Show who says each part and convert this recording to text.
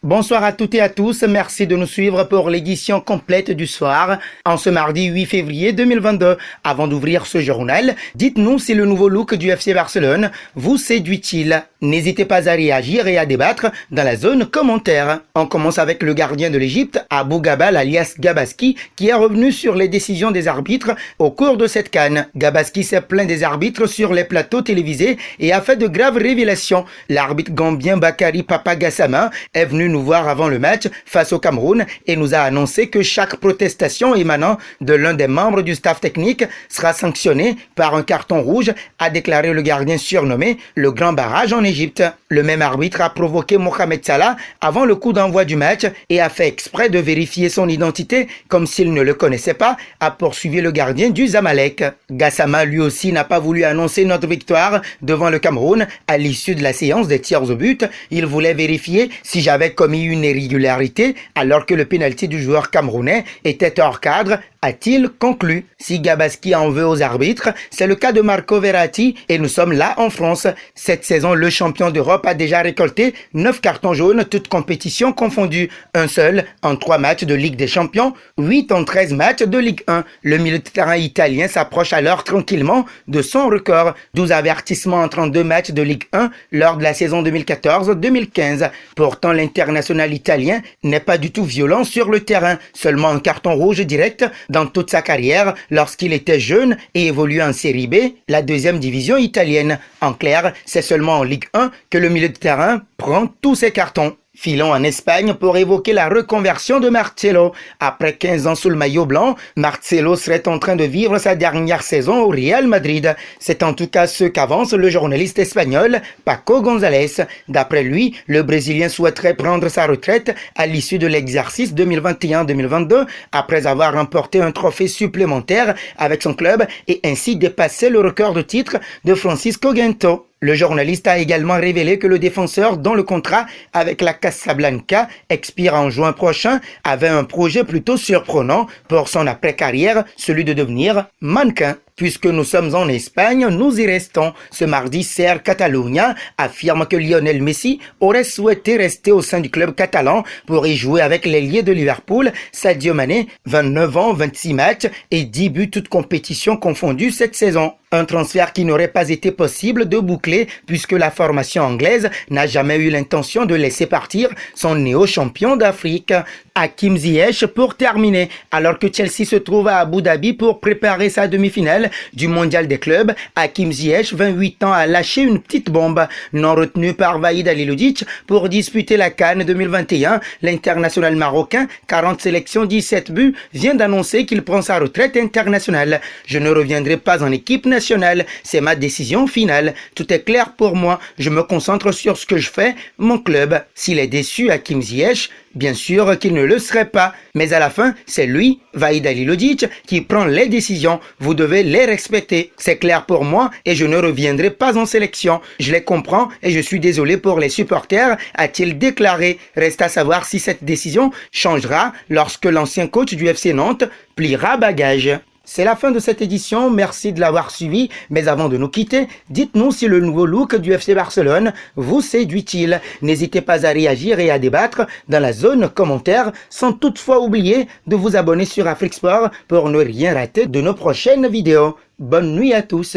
Speaker 1: Bonsoir à toutes et à tous, merci de nous suivre pour l'édition complète du soir, en ce mardi 8 février 2022. Avant d'ouvrir ce journal, dites-nous si le nouveau look du FC Barcelone vous séduit-il. N'hésitez pas à réagir et à débattre dans la zone commentaire. On commence avec le gardien de l'Égypte, Abou Gabal alias Gabaski, qui est revenu sur les décisions des arbitres au cours de cette CAN. Gabaski s'est plaint des arbitres sur les plateaux télévisés et a fait de graves révélations. L'arbitre gambien Bakary Papa Gassama est venu nous voir avant le match face au Cameroun et nous a annoncé que chaque protestation émanant de l'un des membres du staff technique sera sanctionnée par un carton rouge, a déclaré le gardien surnommé le Grand Barrage en Égypte. Le même arbitre a provoqué Mohamed Salah avant le coup d'envoi du match et a fait exprès de vérifier son identité comme s'il ne le connaissait pas, a poursuivi le gardien du Zamalek. Gassama lui aussi n'a pas voulu annoncer notre victoire devant le Cameroun à l'issue de la séance des tirs au but. Il voulait vérifier si j'avais commis une irrégularité alors que le pénalty du joueur camerounais était hors cadre, a-t-il conclu. Si Gabaski en veut aux arbitres, c'est le cas de Marco Verratti et nous sommes là en France. Cette saison, le champion d'Europe a déjà récolté 9 cartons jaunes, toutes compétitions confondues. Un seul en 3 matchs de Ligue des Champions, 8 en 13 matchs de Ligue 1. Le milieu de terrain italien s'approche alors tranquillement de son record. 12 avertissements en 32 matchs de Ligue 1 lors de la saison 2014-2015. Pourtant, l'international italien n'est pas du tout violent sur le terrain. Seulement un carton rouge direct dans toute sa carrière lorsqu'il était jeune et évoluait en Série B, la deuxième division italienne. En clair, c'est seulement en Ligue 1 que le milieu de terrain prend tous ses cartons. Filons en Espagne pour évoquer la reconversion de Marcelo. Après 15 ans sous le maillot blanc, Marcelo serait en train de vivre sa dernière saison au Real Madrid. C'est en tout cas ce qu'avance le journaliste espagnol Paco González. D'après lui, le Brésilien souhaiterait prendre sa retraite à l'issue de l'exercice 2021-2022 après avoir remporté un trophée supplémentaire avec son club et ainsi dépasser le record de titre de Francisco Gento. Le journaliste a également révélé que le défenseur dont le contrat avec la Casablanca expire en juin prochain avait un projet plutôt surprenant pour son après-carrière, celui de devenir mannequin. Puisque nous sommes en Espagne, nous y restons. Ce mardi, Ser Catalunya affirme que Lionel Messi aurait souhaité rester au sein du club catalan pour y jouer avec l'ailier de Liverpool, Sadio Mané, 29 ans, 26 matchs et 10 buts toutes compétitions confondues cette saison. Un transfert qui n'aurait pas été possible de boucler puisque la formation anglaise n'a jamais eu l'intention de laisser partir son néo-champion d'Afrique. Hakim Ziyech pour terminer. Alors que Chelsea se trouve à Abu Dhabi pour préparer sa demi-finale du mondial des clubs, Hakim Ziyech, 28 ans, a lâché une petite bombe. Non retenu par Vahid Halilhodžić pour disputer la CAN 2021, l'international marocain, 40 sélections, 17 buts, vient d'annoncer qu'il prend sa retraite internationale. Je ne reviendrai pas en équipe nationale, c'est ma décision finale. Tout est clair pour moi, je me concentre sur ce que je fais, mon club. S'il est déçu, Hakim Ziyech, bien sûr qu'il ne le serait pas, mais à la fin, c'est lui, Vahid Halilhodžić, qui prend les décisions. Vous devez les respecter. C'est clair pour moi et je ne reviendrai pas en sélection. Je les comprends et je suis désolé pour les supporters, a-t-il déclaré. Reste à savoir si cette décision changera lorsque l'ancien coach du FC Nantes pliera bagage. C'est la fin de cette édition, merci de l'avoir suivi, mais avant de nous quitter, dites-nous si le nouveau look du FC Barcelone vous séduit-il. N'hésitez pas à réagir et à débattre dans la zone commentaire, sans toutefois oublier de vous abonner sur Afrique Sport pour ne rien rater de nos prochaines vidéos. Bonne nuit à tous.